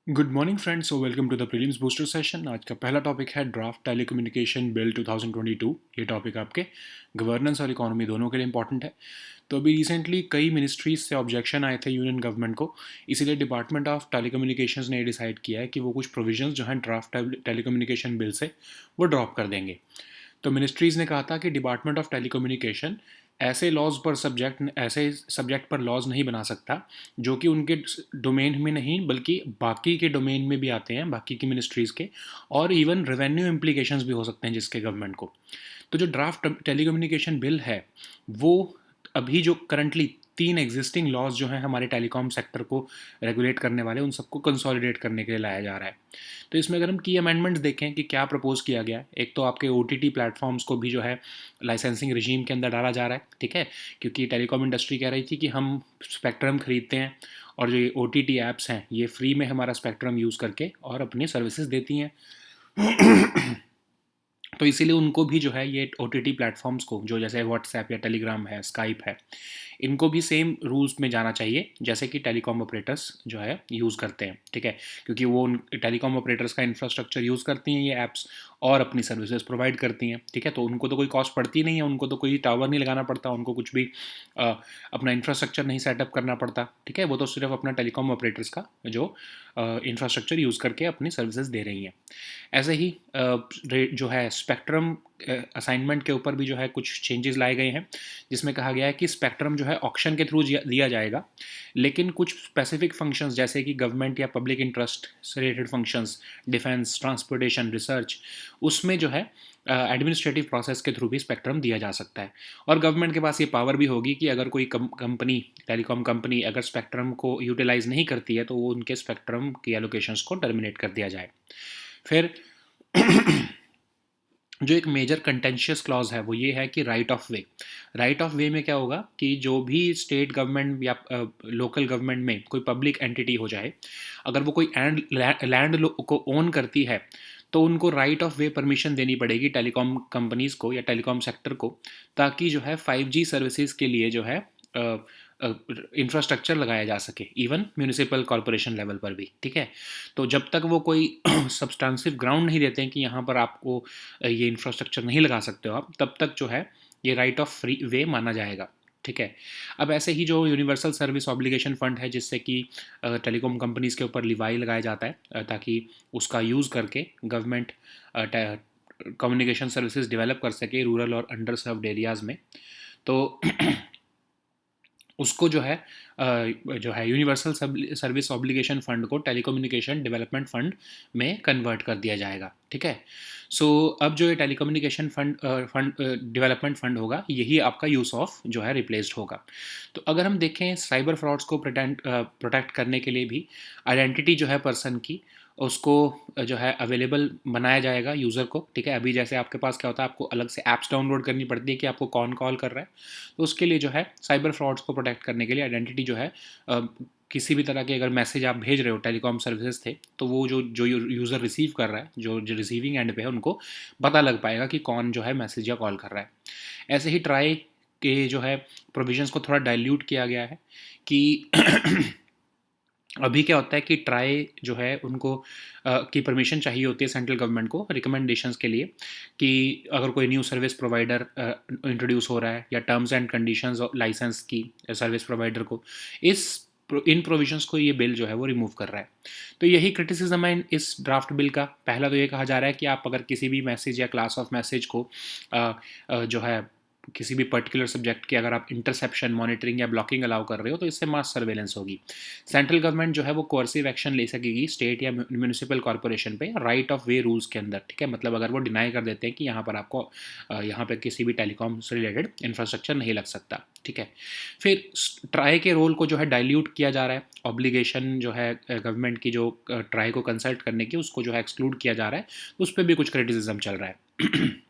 Good morning friends, so welcome to the prelims booster session. आज का पहला topic है ड्राफ्ट टेलीकम्युनिकेशन बिल 2022। ये टॉपिक आपके गवर्नेंस और इकोनॉमी दोनों के लिए इंपॉर्टेंट है। तो अभी रिसेंटली कई मिनिस्ट्रीज से ऑब्जेक्शन आए थे यूनियन गवर्नमेंट को, इसीलिए डिपार्टमेंट ऑफ टेलीकम्युनिकेशंस ने डिसाइड किया है कि वो कुछ प्रोविजंस जो हैं ड्राफ्ट टेलीकम्युनिकेशन बिल से वो ड्रॉप कर देंगे। तो मिनिस्ट्रीज़ ने कहा था कि डिपार्टमेंट ऑफ टेलीकम्युनिकेशन ऐसे सब्जेक्ट पर लॉज नहीं बना सकता जो कि उनके डोमेन में नहीं बल्कि बाकी के डोमेन में भी आते हैं, बाकी की मिनिस्ट्रीज़ के, और इवन रेवेन्यू इम्प्लीकेशंस भी हो सकते हैं जिसके गवर्नमेंट को। तो जो ड्राफ्ट टेलीकम्युनिकेशन बिल है वो अभी जो करंटली 3 एग्जिस्टिंग लॉज जो हैं हमारे टेलीकॉम सेक्टर को रेगुलेट करने वाले, उन सबको कंसोलिडेट करने के लिए लाया जा रहा है। तो इसमें अगर हम की अमेंडमेंट्स देखें कि क्या प्रपोज़ किया गया है, एक तो आपके ओटीटी प्लेटफॉर्म्स को भी जो है लाइसेंसिंग रिजीम के अंदर डाला जा रहा है, ठीक है, क्योंकि टेलीकॉम इंडस्ट्री कह रही थी कि हम स्पेक्ट्रम खरीदते हैं और जो ये ओटीटी ऐप्स हैं ये फ्री में हमारा स्पेक्ट्रम यूज़ करके और अपनी सर्विसेज देती हैं। तो इसीलिए उनको भी जो है ये ओ टी टी प्लेटफॉर्म्स को, जो जैसे व्हाट्सएप या टेलीग्राम है, स्काइप है, इनको भी सेम रूल्स में जाना चाहिए जैसे कि टेलीकॉम ऑपरेटर्स जो है यूज़ करते हैं, ठीक है, क्योंकि वो उन टेलीकॉम ऑपरेटर्स का इंफ्रास्ट्रक्चर यूज़ करती हैं ये ऐप्स और अपनी सर्विसेज प्रोवाइड करती हैं, ठीक है। तो उनको तो कोई कॉस्ट पड़ती नहीं है, उनको तो कोई टावर नहीं लगाना पड़ता, उनको कुछ भी अपना इंफ्रास्ट्रक्चर नहीं सेटअप करना पड़ता, ठीक है। वो तो सिर्फ अपना टेलीकॉम ऑपरेटर्स का जो इंफ्रास्ट्रक्चर यूज़ करके अपनी सर्विसेज दे रही हैं। ऐसे ही जो है स्पेक्ट्रम असाइनमेंट के ऊपर भी जो है कुछ चेंजेस लाए गए हैं, जिसमें कहा गया है कि स्पेक्ट्रम जो है ऑक्शन के थ्रू दिया जाएगा, लेकिन कुछ स्पेसिफिक फंक्शंस जैसे कि गवर्नमेंट या पब्लिक इंटरेस्ट से related functions, defence, transportation, research, उसमें जो है एडमिनिस्ट्रेटिव प्रोसेस के थ्रू भी स्पेक्ट्रम दिया जा सकता है। और गवर्नमेंट के पास ये पावर भी होगी कि अगर कोई कंपनी, टेलीकॉम कंपनी अगर स्पेक्ट्रम को यूटिलाइज नहीं करती है तो वो उनके स्पेक्ट्रम की एलोकेशंस को टर्मिनेट कर दिया जाए। फिर जो एक मेजर कंटेंशियस क्लॉज है वो ये है कि राइट ऑफ वे में क्या होगा कि जो भी स्टेट गवर्नमेंट या लोकल गवर्नमेंट में कोई पब्लिक एंटिटी हो जाए, अगर वो कोई लैंड को ओन करती है तो उनको राइट ऑफ वे परमिशन देनी पड़ेगी टेलीकॉम कंपनीज़ को या टेलीकॉम सेक्टर को, ताकि जो है 5G सर्विसेज के लिए जो है इंफ्रास्ट्रक्चर लगाया जा सके, इवन म्यूनिसिपल कॉरपोरेशन लेवल पर भी, ठीक है। तो जब तक वो कोई सब्सटेंसिव ग्राउंड नहीं देते हैं कि यहाँ पर आपको ये इंफ्रास्ट्रक्चर नहीं लगा सकते हो आप, तब तक जो है ये राइट ऑफ फ्री वे माना जाएगा, ठीक है। अब ऐसे ही जो यूनिवर्सल सर्विस ऑब्लिगेशन फंड है, जिससे कि टेलीकॉम कंपनीज़ के ऊपर लिवाई लगाया जाता है ताकि उसका यूज़ करके गवर्नमेंट कम्युनिकेशन सर्विसेज डेवलप कर सके रूरल और अंडर सर्व्ड एरियाज़ में। तो उसको जो है यूनिवर्सल सर्विस ऑब्लिगेशन फ़ंड को टेलीकम्युनिकेशन डेवलपमेंट फ़ंड में कन्वर्ट कर दिया जाएगा, ठीक है। सो अब जो ये टेलीकम्युनिकेशन फंड डेवलपमेंट फ़ंड होगा, यही आपका यूज़ ऑफ जो है रिप्लेस्ड होगा। तो अगर हम देखें साइबर फ्रॉड्स को प्रोटेक्ट करने के लिए भी आइडेंटिटी जो है पर्सन की, उसको जो है अवेलेबल बनाया जाएगा यूज़र को, ठीक है। अभी जैसे आपके पास क्या होता है, आपको अलग से ऐप्स डाउनलोड करनी पड़ती है कि आपको कौन कॉल कर रहा है, तो उसके लिए जो है साइबर फ्रॉड्स को प्रोटेक्ट करने के लिए आइडेंटिटी जो है किसी भी तरह के अगर मैसेज आप भेज रहे हो, टेलीकॉम सर्विसेज थे, तो वो जो यूज़र रिसीव कर रहा है, जो रिसीविंग एंड पे है, उनको पता लग पाएगा कि कौन जो है मैसेज या कॉल कर रहा है। ऐसे ही ट्राई के जो है प्रोविजंस को थोड़ा डाइल्यूट किया गया है कि अभी क्या होता है कि ट्राई जो है उनको की परमिशन चाहिए होती है सेंट्रल गवर्नमेंट को रिकमेंडेशंस के लिए, कि अगर कोई न्यू सर्विस प्रोवाइडर इंट्रोड्यूस हो रहा है या टर्म्स एंड कंडीशंस लाइसेंस की सर्विस प्रोवाइडर को, इन प्रोविजंस को ये बिल जो है वो रिमूव कर रहा है। तो यही क्रिटिसिज्म है इस ड्राफ्ट बिल का। पहला तो ये कहा जा रहा है कि आप अगर किसी भी मैसेज या क्लास ऑफ मैसेज को जो है किसी भी पर्टिकुलर सब्जेक्ट की अगर आप इंटरसेप्शन, मॉनिटरिंग या ब्लॉकिंग अलाउ कर रहे हो, तो इससे मास सर्वेलेंस होगी। सेंट्रल गवर्नमेंट जो है वो कोर्सिव एक्शन ले सकेगी स्टेट या म्यूनिसिपल कॉरपोरेशन पे राइट ऑफ वे रूल्स के अंदर, ठीक है। मतलब अगर वो डिनाई कर देते हैं कि यहाँ पर आपको यहाँ पर किसी भी टेलीकॉम से रिलेटेड इंफ्रास्ट्रक्चर नहीं लग सकता, ठीक है। फिर ट्राई के रोल को जो है डाइल्यूट किया जा रहा है, ऑब्लिगेशन जो है गवर्नमेंट की जो ट्राई को कंसल्ट करने की, उसको जो है एक्सक्लूड किया जा रहा है, उस पर भी कुछ क्रिटिसिज्म चल रहा है।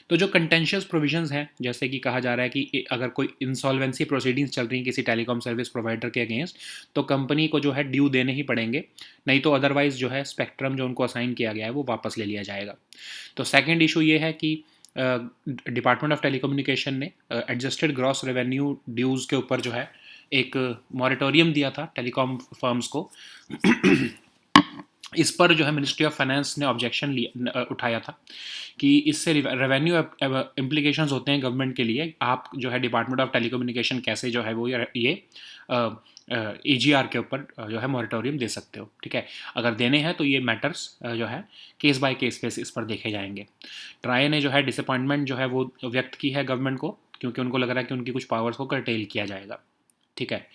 तो जो कंटेंशियस प्रोविजंस हैं, जैसे कि कहा जा रहा है कि अगर कोई इंसॉल्वेंसी प्रोसीडिंग्स चल रही हैं किसी टेलीकॉम सर्विस प्रोवाइडर के अगेंस्ट, तो कंपनी को जो है ड्यू देने ही पड़ेंगे, नहीं तो अदरवाइज जो है स्पेक्ट्रम जो उनको असाइन किया गया है वो वापस ले लिया जाएगा। तो सेकेंड इशू ये है कि डिपार्टमेंट ऑफ टेलीकम्युनिकेशन ने एडजस्टेड ग्रॉस रेवेन्यू ड्यूज़ के ऊपर जो है एक मॉरेटोरियम दिया था टेलीकॉम फर्म्स को। इस पर जो है मिनिस्ट्री ऑफ फाइनेंस ने ऑब्जेक्शन लिया उठाया था कि इससे रेवेन्यू इम्प्लीकेशंस होते हैं गवर्नमेंट के लिए। आप जो है डिपार्टमेंट ऑफ टेलीकम्युनिकेशन कैसे जो है वो ये AGR के ऊपर जो है मॉरेटोरियम दे सकते हो, ठीक है। अगर देने हैं तो ये मैटर्स जो है केस बाय केस बेसिस पर देखे जाएंगे। ट्राई ने जो है डिसअपॉइंटमेंट जो है वो व्यक्त की है गवर्नमेंट को, क्योंकि उनको लग रहा है कि उनकी कुछ पावर्स को कर्टेल किया जाएगा, ठीक है।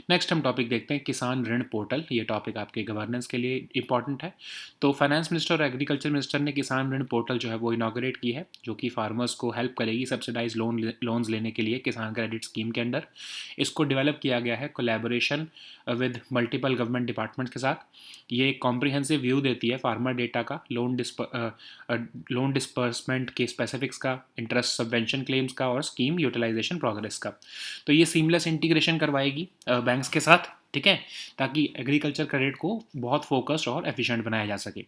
नेक्स्ट हम टॉपिक देखते हैं किसान ऋण पोर्टल। ये टॉपिक आपके गवर्नेंस के लिए इंपॉर्टेंट है। तो फाइनेंस मिनिस्टर और एग्रीकल्चर मिनिस्टर ने किसान ऋण पोर्टल जो है वो इनाग्रेट की है, जो कि फार्मर्स को हेल्प करेगी सब्सिडाइज लोन्स लेने के लिए किसान क्रेडिट स्कीम के अंडर। इसको डेवलप किया गया है collaboration with multiple government departments के साथ। ये एक कॉम्प्रिहेंसिव व्यू देती है फार्मर डेटा का, लोन डिस्पर्समेंट के स्पेसिफिक्स का, इंटरेस्ट सबवेंशन क्लेम्स का और स्कीम यूटिलाइजेशन प्रोग्रेस का। तो ये सीमलेस इंटीग्रेशन करवाएगी बैंक्स के साथ, ठीक है, ताकि एग्रीकल्चर क्रेडिट को बहुत फोकस्ड और एफिशिएंट बनाया जा सके।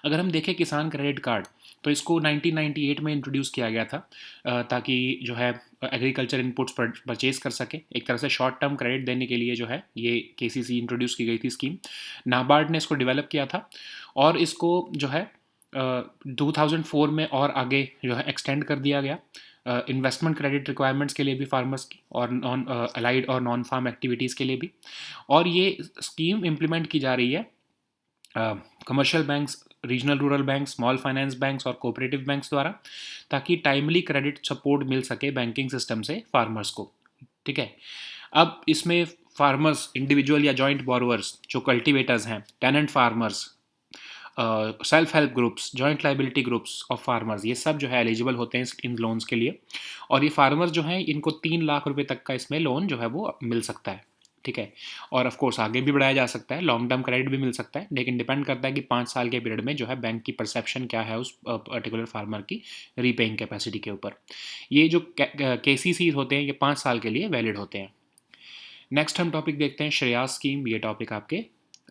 अगर हम देखें किसान क्रेडिट कार्ड, तो इसको 1998 में इंट्रोड्यूस किया गया था ताकि जो है एग्रीकल्चर इनपुट्स परचेज कर सके। एक तरह से शॉर्ट टर्म क्रेडिट देने के लिए जो है ये KCC इंट्रोड्यूस की गई थी स्कीम। नाबार्ड ने इसको डेवलप किया था और इसको जो है 2004 में और आगे जो है एक्सटेंड कर दिया गया इन्वेस्टमेंट क्रेडिट रिक्वायरमेंट्स के लिए भी फार्मर्स की, और नॉन अलाइड और नॉन फार्म एक्टिविटीज़ के लिए भी। और ये स्कीम इम्प्लीमेंट की जा रही है commercial banks, regional rural bank, small finance banks और कोऑपरेटिव बैंक्स द्वारा, ताकि टाइमली क्रेडिट सपोर्ट मिल सके बैंकिंग सिस्टम से फार्मर्स को, ठीक है। अब इसमें फार्मर्स इंडिविजुअल या जॉइंट बोरोवर्स, जो कल्टिवेटर्स हैं, tenant farmers, self help groups, joint liability groups of farmers, ये सब जो है एलिजिबल होते हैं इन लोन्स के लिए। और ये फार्मर्स जो हैं इनको 3 लाख रुपए तक का इसमें लोन जो है वो मिल सकता है, ठीक है। और ऑफ कोर्स आगे भी बढ़ाया जा सकता है, लॉन्ग टर्म क्रेडिट भी मिल सकता है, लेकिन डिपेंड करता है कि 5 साल के पीरियड में जो है बैंक की परसेप्शन क्या है उस पर्टिकुलर फार्मर की रीपेइंग कैपेसिटी के ऊपर। ये जो KCC होते हैं ये 5 साल के लिए वैलिड होते हैं। नेक्स्ट हम टॉपिक देखते हैं श्रेयास स्कीम। ये टॉपिक आपके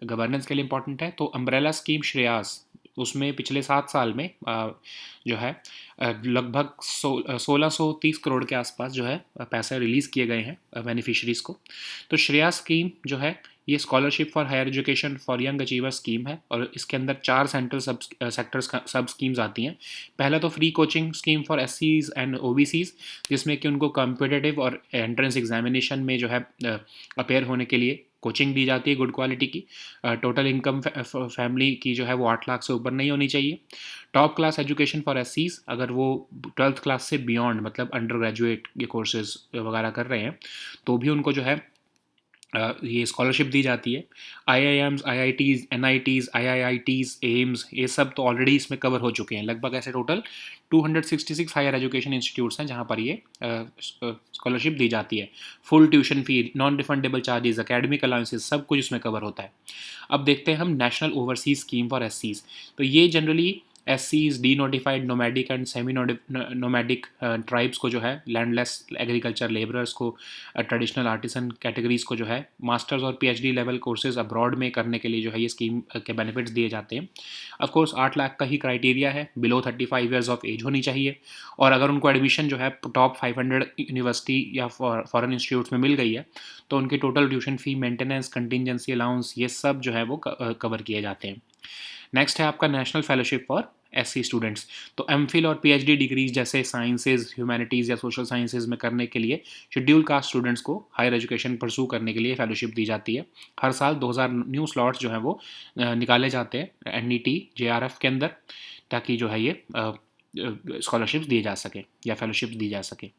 गवर्नेंस के लिए इंपॉर्टेंट है। तो अम्ब्रेला स्कीम श्रेयास, उसमें पिछले 7 साल में जो है लगभग 1630 करोड़ के आसपास जो है पैसे रिलीज़ किए गए हैं बेनिफिशरीज़ को। तो श्रेयास स्कीम जो है ये scholarship for higher education for young achiever scheme है, और इसके अंदर 4 सेंट्रल सब स्कीम्स आती हैं। पहला तो free coaching scheme for SCs and OBCs, जिसमें कि उनको कॉम्पिटिटिव और एंट्रेंस एग्जामिनेशन में जो है अपेयर होने के लिए कोचिंग दी जाती है गुड क्वालिटी की। टोटल इनकम फैमिली की जो है वो 8 लाख से ऊपर नहीं होनी चाहिए। Top class education for SCs, अगर वो 12th क्लास से बियॉन्ड मतलब अंडर ग्रेजुएट ये कोर्सेज वगैरह कर रहे हैं तो भी उनको जो है ये स्कॉलरशिप दी जाती है। IIMs, IITs, NITs, IIITs, AIIMS, ये सब तो ऑलरेडी इसमें कवर हो चुके हैं। लगभग ऐसे टोटल 266 हायर एजुकेशन इंस्टीट्यूट्स हैं जहाँ पर ये स्कॉलरशिप दी जाती है। Full tuition fee, non refundable charges, academic allowances, सब कुछ इसमें कवर होता है। अब देखते हैं हम national overseas scheme for SCs। तो ये generally SCs, D notified nomadic and semi nomadic tribes को जो है, लैंडलेस एग्रीकल्चर लेबरर्स को, ट्रेडिशनल आर्टिसन कैटेगरीज को जो है मास्टर्स और PhD लेवल कोर्सेज अब्रॉड में करने के लिए जो है ये स्कीम के बेनिफिट्स दिए जाते हैं। ऑफ कोर्स 8 लाख का ही क्राइटेरिया है, बिलो 35 ईयर्स ऑफ एज होनी चाहिए, और अगर उनको एडमिशन जो है टॉप 500 यूनिवर्सिटी या फॉरेन इंस्टीट्यूट्स में मिल गई है तो उनकी total tuition fee, maintenance, contingency allowance, ये सब जो है वो कवर किए जाते हैं। नेक्स्ट है आपका national fellowship for SC students. तो MPhil और PhD डिग्रीज जैसे साइंसेज, ह्यूमैनिटीज़ या सोशल साइंसेज में करने के लिए शेड्यूल कास्ट स्टूडेंट्स को हायर एजुकेशन परसू करने के लिए फेलोशिप दी जाती है। हर साल 2000 न्यू स्लॉट्स जो हैं वो निकाले जाते हैं NET JRF के अंदर, ताकि जो है ये स्कॉलरशिप्स दिए जा सके या फेलोशिप्स दी जा सके।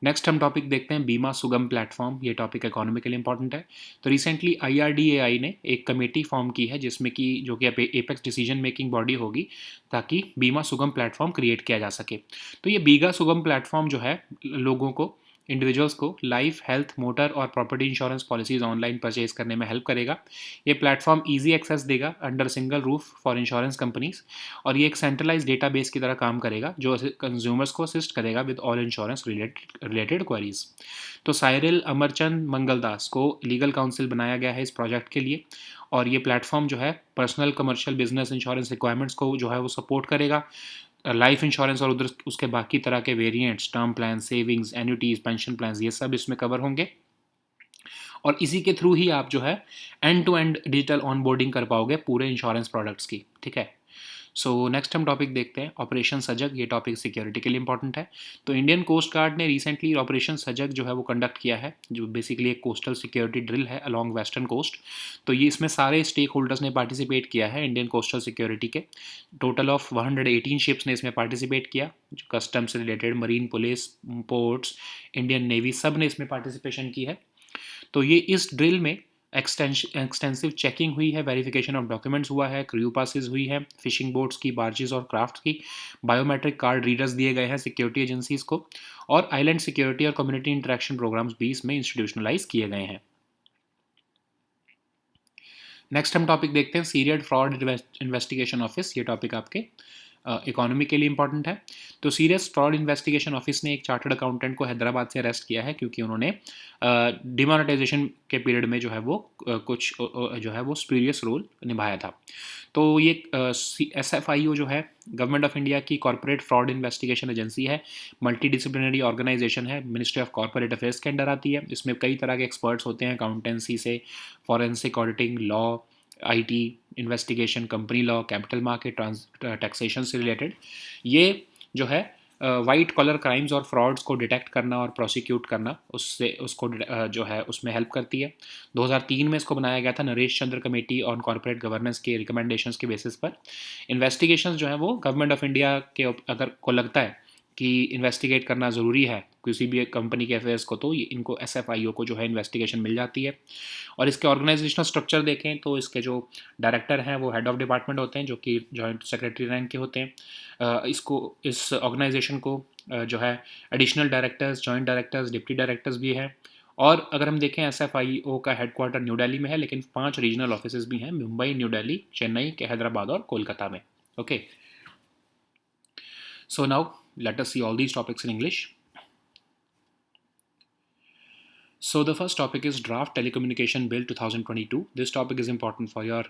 नेक्स्ट हम टॉपिक देखते हैं बीमा सुगम प्लेटफॉर्म। ये टॉपिक इकोनॉमिकली इंपॉर्टेंट है। तो रिसेंटली IRDAI ने एक कमेटी फॉर्म की है जिसमें कि जो कि एपेक्स डिसीजन मेकिंग बॉडी होगी, ताकि बीमा सुगम प्लेटफॉर्म क्रिएट किया जा सके। तो ये बीमा सुगम प्लेटफॉर्म जो है लोगों को, इंडिविजुअल्स को लाइफ, हेल्थ, मोटर और property insurance policies online purchase करने में हेल्प करेगा। ये प्लेटफॉर्म इजी एक्सेस देगा under single roof for insurance companies, और ये एक सेंट्रलाइज डेटाबेस की तरह काम करेगा जो कंज्यूमर्स को असिस्ट करेगा with all insurance related queries. तो साइरिल अमरचंद मंगलदास को लीगल काउंसिल बनाया गया है इस प्रोजेक्ट के लिए, और ये प्लेटफॉर्म जो है personal, commercial, business insurance requirements को जो है वो सपोर्ट करेगा। लाइफ इंश्योरेंस और उधर उसके बाकी तरह के variants, term plan, savings, annuities, pension plans, ये सब इसमें कवर होंगे। और इसी के थ्रू ही आप जो है end to end digital onboarding कर पाओगे पूरे इंश्योरेंस प्रोडक्ट्स की, ठीक है। सो नेक्स्ट हम टॉपिक देखते हैं ऑपरेशन सजग। ये टॉपिक सिक्योरिटी के लिए इंपॉर्टेंट है। तो इंडियन कोस्ट गार्ड ने रिसेंटली ऑपरेशन सजग जो है वो कंडक्ट किया है, जो बेसिकली एक कोस्टल सिक्योरिटी ड्रिल है अलॉन्ग वेस्टर्न कोस्ट। तो ये इसमें सारे स्टेक होल्डर्स ने पार्टिसिपेट किया है इंडियन कोस्टल सिक्योरिटी के। टोटल ऑफ 118 शिप्स ने इसमें पार्टिसिपेट किया, जो कस्टम से related, marine police, ports, Indian navy, सब ने इसमें पार्टिसिपेशन की है। तो ये इस ड्रिल में एक्सटेंसिव चेकिंग हुई है, वेरिफिकेशन ऑफ डॉक्यूमेंट्स हुआ है, क्रू पासिस हुई है, फिशिंग बोट्स की, बार्जेस और क्राफ्ट की, बायोमेट्रिक कार्ड रीडर्स दिए गए हैं सिक्योरिटी एजेंसीज को, और आइलैंड सिक्योरिटी और कम्युनिटी इंटरेक्शन प्रोग्राम्स भी इसमें इंस्टीट्यूशनलाइज किए गए हैं। नेक्स्ट हम टॉपिक देखते हैं सीरियड फ्रॉड इन्वेस्टिगेशन ऑफिस। ये टॉपिक आपके इकोनॉमी के लिए इंपॉर्टेंट है। तो सीरियस फ्रॉड इन्वेस्टिगेशन ऑफिस ने एक चार्टर्ड अकाउंटेंट को हैदराबाद से अरेस्ट किया है, क्योंकि उन्होंने डिमोनेटाइजेशन के पीरियड में जो है वो कुछ जो है वो स्पीरियस रोल निभाया था। तो ये SFIO जो है गवर्नमेंट ऑफ इंडिया की कॉर्पोरेट फ्रॉड इन्वेस्टिगेशन एजेंसी है, मल्टी डिसिप्लिनरी ऑर्गेनाइजेशन है, मिनिस्ट्री ऑफ कॉर्पोरेट अफेयर्स के अंडर आती है। इसमें कई तरह के एक्सपर्ट्स होते हैं, अकाउंटेंसी से forensic auditing, law, IT, investigation, company law, capital market, taxation से रिलेटेड। ये जो है वाइट कॉलर क्राइम्स और फ्रॉड्स को डिटेक्ट करना और प्रोसिक्यूट करना, उससे उसको जो है उसमें हेल्प करती है। 2003 में इसको बनाया गया था नरेश चंद्र कमेटी ऑन कॉर्पोरेट गवर्नेंस के रिकमेंडेशंस के बेसिस पर। इन्वेस्टिगेशंस जो है वो गवर्नमेंट ऑफ इंडिया के अगर को लगता है कि इन्वेस्टिगेट करना ज़रूरी है किसी भी कंपनी के अफेयर्स को, तो इनको SFIO को जो है इन्वेस्टिगेशन मिल जाती है। और इसके ऑर्गेनाइजेशनल स्ट्रक्चर देखें तो इसके जो डायरेक्टर हैं वो हेड ऑफ डिपार्टमेंट होते हैं, जो कि जॉइंट सेक्रेटरी रैंक के होते हैं। इस ऑर्गेनाइजेशन को जो है additional directors, joint directors, deputy directors भी हैं। और अगर हम देखें SFIO का हेडक्वार्टर न्यू दिल्ली में है, लेकिन 5 रीजनल ऑफिस भी हैं, मुंबई, न्यू दिल्ली, चेन्नई, हैदराबाद और कोलकाता में। Okay, so now let us see all these topics in English. So the first topic is Draft Telecommunication Bill 2022. This topic is important for your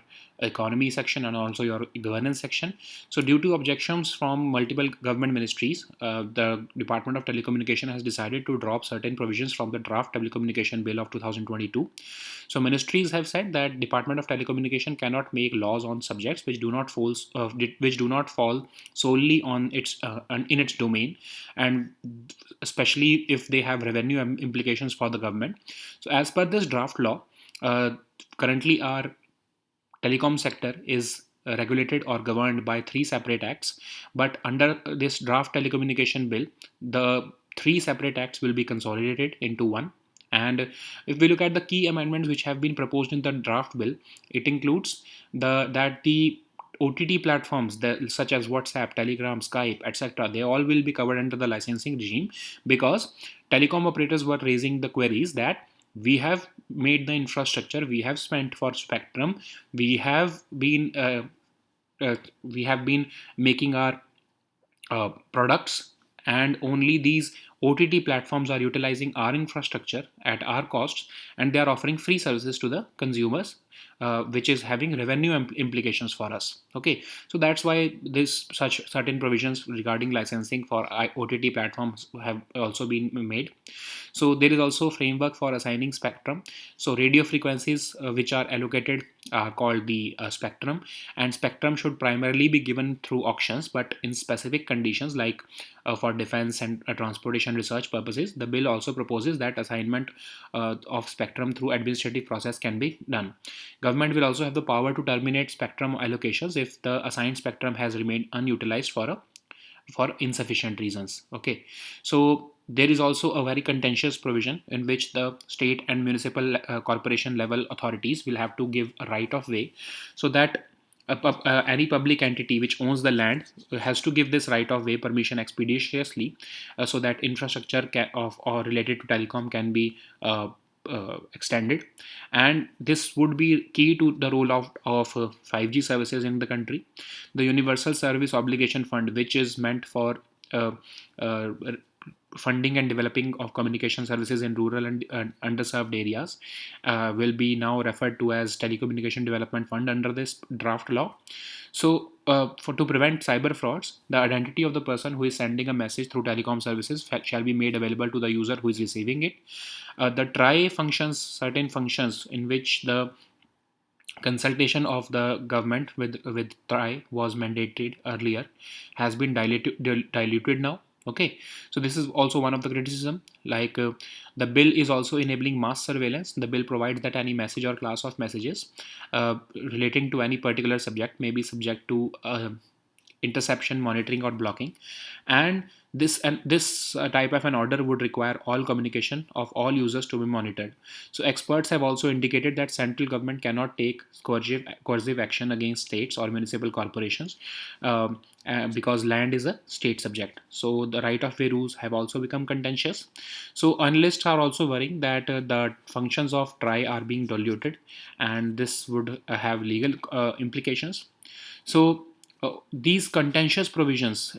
economy section and also your governance section. So due to objections from multiple government ministries, the Department of Telecommunication has decided to drop certain provisions from the Draft Telecommunication Bill of 2022. So ministries have said that Department of Telecommunication cannot make laws on subjects which do not fall solely on its in its domain, and especially if they have revenue implications for the government. So as per this draft law, currently our telecom sector is regulated or governed by 3 separate acts, but under this draft telecommunication bill, the 3 separate acts will be consolidated into one. And if we look at the key amendments which have been proposed in the draft bill, it includes that the OTT platforms such as WhatsApp, Telegram, Skype, etc., they all will be covered under the licensing regime, because telecom operators were raising the queries that we have made the infrastructure, we have spent for spectrum, we have been making our products, and only these OTT platforms are utilizing our infrastructure at our costs, and they are offering free services to the consumers, which is having revenue implications for us. Okay, so that's why this such certain provisions regarding licensing for OTT platforms have also been made. So there is also a framework for assigning spectrum. So radio frequencies which are allocated are called the spectrum, and spectrum should primarily be given through auctions, but in specific conditions like for defense and transportation research purposes. The bill also proposes that assignment of spectrum through administrative process can be done. Government will also have the power to terminate spectrum allocations if the assigned spectrum has remained unutilized for insufficient reasons. Okay, so there is also a very contentious provision in which the state and municipal corporation level authorities will have to give a right of way, so that any public entity which owns the land has to give this right of way permission expeditiously, so that infrastructure or related to telecom can be extended. And this would be key to the rollout of 5G services in the country. The Universal Service Obligation Fund, which is meant for funding and developing of communication services in rural and underserved areas, will be now referred to as Telecommunication Development Fund under this draft law. So for to prevent cyber frauds, the identity of the person who is sending a message through telecom services shall be made available to the user who is receiving it. The TRAI functions, certain functions in which the consultation of the government with TRAI was mandated earlier, has been diluted now. Okay, so this is also one of the criticism. Like the bill is also enabling mass surveillance. The bill provides that any message or class of messages relating to any particular subject may be subject to interception, monitoring, or blocking. And this type of an order would require all communication of all users to be monitored. So experts have also indicated that central government cannot take coercive action against states or municipal corporations, because land is a state subject. So the right of way rules have also become contentious. So analysts are also worrying that the functions of TRAI are being diluted, and this would have legal implications. So these contentious provisions,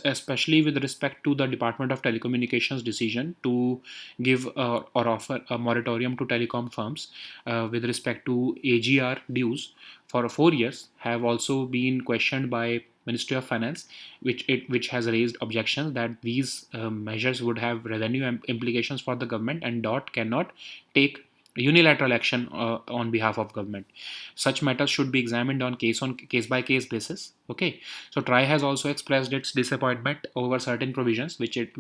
especially with respect to the Department of Telecommunications decision to give or offer a moratorium to telecom firms with respect to AGR dues for 4 years, have also been questioned by Ministry of Finance, which has raised objections that these measures would have revenue implications for the government, and DOT cannot take unilateral action on behalf of government. Such matters should be examined on case by case basis. Okay, so TRAI has also expressed its disappointment over certain provisions which it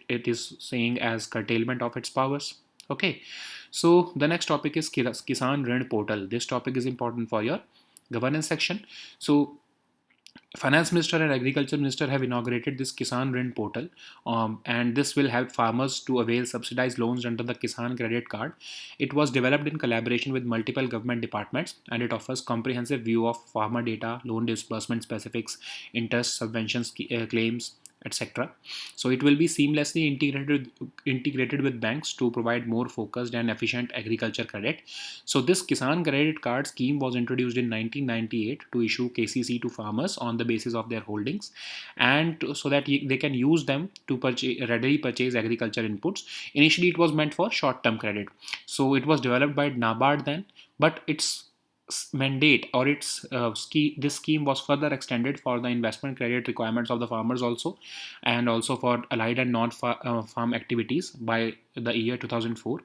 is saying as curtailment of its powers. Okay, so the next topic is Kisan Rin Portal. This topic is important for your governance section. So Finance Minister and Agriculture Minister have inaugurated this Kisan Rin portal, and this will help farmers to avail subsidized loans under the Kisan Credit Card. It was developed in collaboration with multiple government departments, and it offers comprehensive view of farmer data, loan disbursement specifics, interest, subventions, claims, etc. So it will be seamlessly integrated with banks to provide more focused and efficient agriculture credit. So this Kisan Credit Card scheme was introduced in 1998 to issue KCC to farmers on the basis of their holdings, and so that they can use them to readily purchase agriculture inputs. Initially, it was meant for short-term credit. So it was developed by NABARD then, but its mandate or its this scheme was further extended for the investment credit requirements of the farmers also, and also for allied and non-farm activities by the year 2004.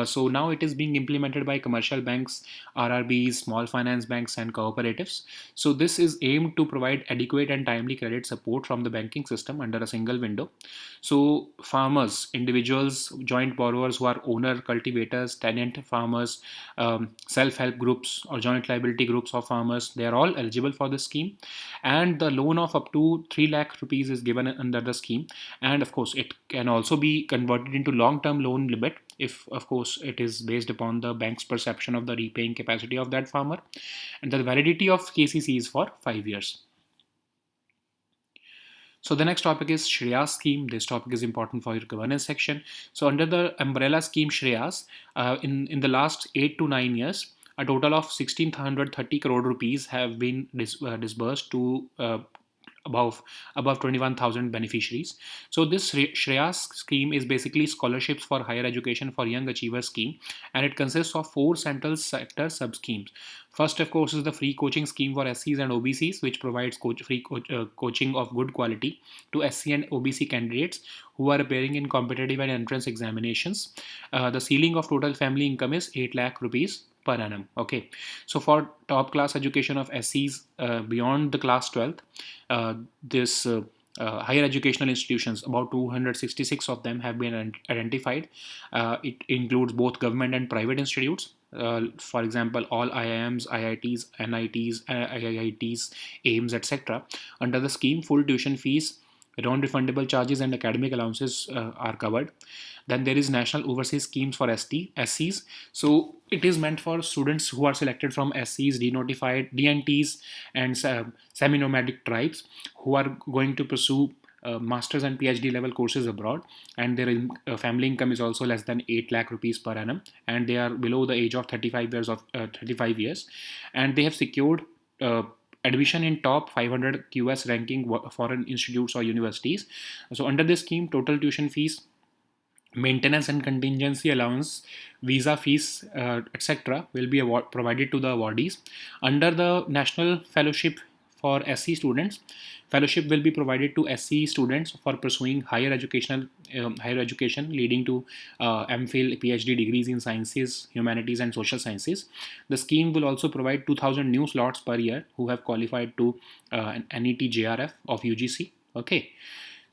So now it is being implemented by commercial banks, RRBs, small finance banks, and cooperatives. So this is aimed to provide adequate and timely credit support from the banking system under a single window. So farmers, individuals, joint borrowers who are owner cultivators, tenant farmers, self-help groups or joint liability groups of farmers, they are all eligible for this scheme, and the loan of up to 3 lakh rupees is given under the scheme. And of course it can also be converted into long-term loan limit if of course it is based upon the bank's perception of the repaying capacity of that farmer, and the validity of KCC is for 5 years. So the next topic is Shreyas scheme. This topic is important for your governance section. So under the umbrella scheme Shreyas, in the last 8 to 9 years, a total of 1630 crore rupees have been disbursed to above 21,000 beneficiaries. So this Shreyas scheme is basically scholarships for higher education for young achievers scheme, and it consists of 4 central sector sub schemes. First, of course, is the free coaching scheme for SCs and OBCs, which provides coaching of good quality to SC and OBC candidates who are appearing in competitive and entrance examinations. The ceiling of total family income is 8 lakh rupees per annum. Okay, so for top class education of SCs beyond the class 12th, this higher educational institutions, about 266 of them have been identified. It includes both government and private institutes. For example, all IIMs, IITs, NITs, IITs, AIMS, etc. Under the scheme, full tuition fees, non-refundable charges, and academic allowances are covered. Then there is National Overseas Schemes for SCs. So it is meant for students who are selected from SCs, denotified, DNTs, and semi-nomadic tribes who are going to pursue master's and PhD level courses abroad, and their family income is also less than 8 lakh rupees per annum, and they are below the age of 35 years, and they have secured admission in top 500 QS ranking foreign institutes or universities. So under this scheme, total tuition fees, maintenance and contingency allowance, visa fees, etc., will be provided to the awardees. Under the National Fellowship for SC students. Fellowship will be provided to SC students for pursuing higher education leading to MPhil, PhD degrees in sciences, humanities, and social sciences. The scheme will also provide 2,000 new slots per year who have qualified to an NET JRF of UGC. Okay.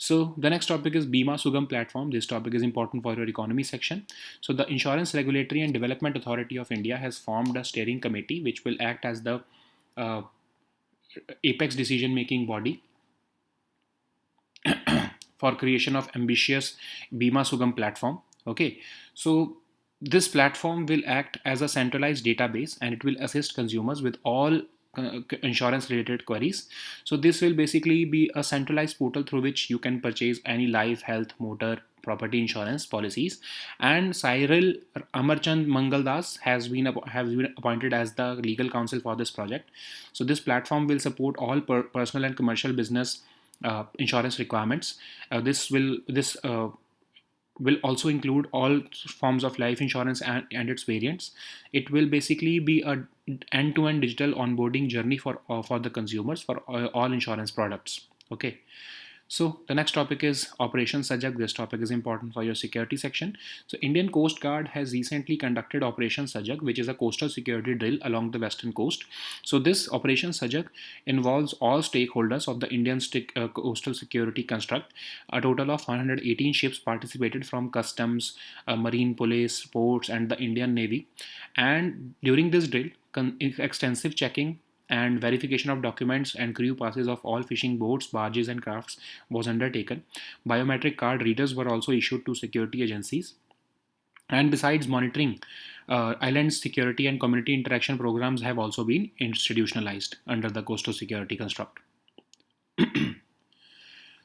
So the next topic is Bima Sugam platform. This topic is important for your economy section. So the Insurance Regulatory and Development Authority of India has formed a steering committee which will act as the apex decision making body for creation of ambitious Bima Sugam platform. Okay, so this platform will act as a centralized database and it will assist consumers with all insurance related queries. So this will basically be a centralized portal through which you can purchase any life, health, motor, property insurance policies. And Cyril Amarchand Mangaldas has been appointed as the legal counsel for this project. So this platform will support all personal and commercial business insurance requirements. This will also include all forms of life insurance and its variants. It will basically be a end-to-end digital onboarding journey for the consumers for all insurance products. Okay. So the next topic is Operation Sajak. This topic is important for your security section. So Indian Coast Guard has recently conducted Operation Sajak, which is a coastal security drill along the western coast. So this Operation Sajak involves all stakeholders of the Indian coastal security construct. A total of 118 ships participated from customs, marine police, ports, and the Indian Navy. And during this drill, extensive checking and verification of documents and crew passes of all fishing boats, barges, and crafts was undertaken. Biometric card readers were also issued to security agencies. And besides monitoring, island security and community interaction programs have also been institutionalized under the coastal security construct.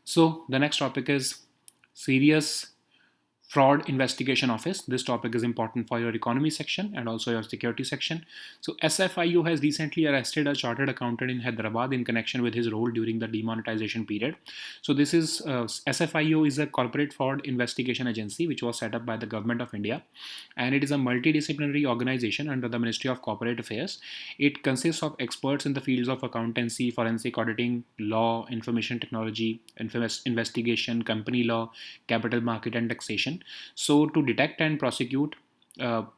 So the next topic is Serious Fraud Investigation Office. This topic is important for your economy section and also your security section. So SFIO has recently arrested a chartered accountant in Hyderabad in connection with his role during the demonetization period. So this is SFIO is a corporate fraud investigation agency which was set up by the government of India, and it is a multidisciplinary organization under the Ministry of Corporate Affairs. It consists of experts in the fields of accountancy, forensic auditing, law, information technology, investigation, company law, capital market, and taxation. So to detect and prosecute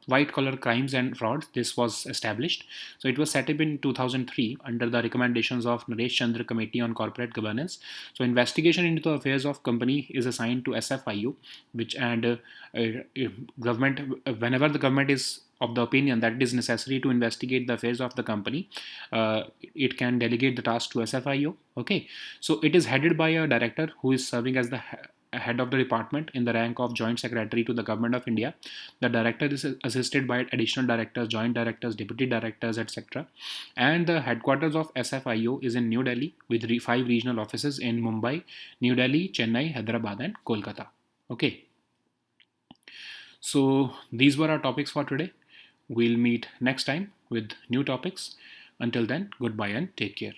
white collar crimes and frauds, this was established. So it was set up in 2003 under the recommendations of Naresh Chandra Committee on Corporate Governance. So investigation into the affairs of company is assigned to SFIU, government, whenever the government is of the opinion that it is necessary to investigate the affairs of the company, it can delegate the task to SFIO. Okay, so it is headed by a director who is serving as the head of the department in the rank of Joint Secretary to the Government of India. The director is assisted by additional directors, joint directors, deputy directors, etc. And the headquarters of SFIO is in New Delhi with 5 regional offices in Mumbai, New Delhi, Chennai, Hyderabad, and Kolkata. Okay. So these were our topics for today. We'll meet next time with new topics. Until then, goodbye and take care.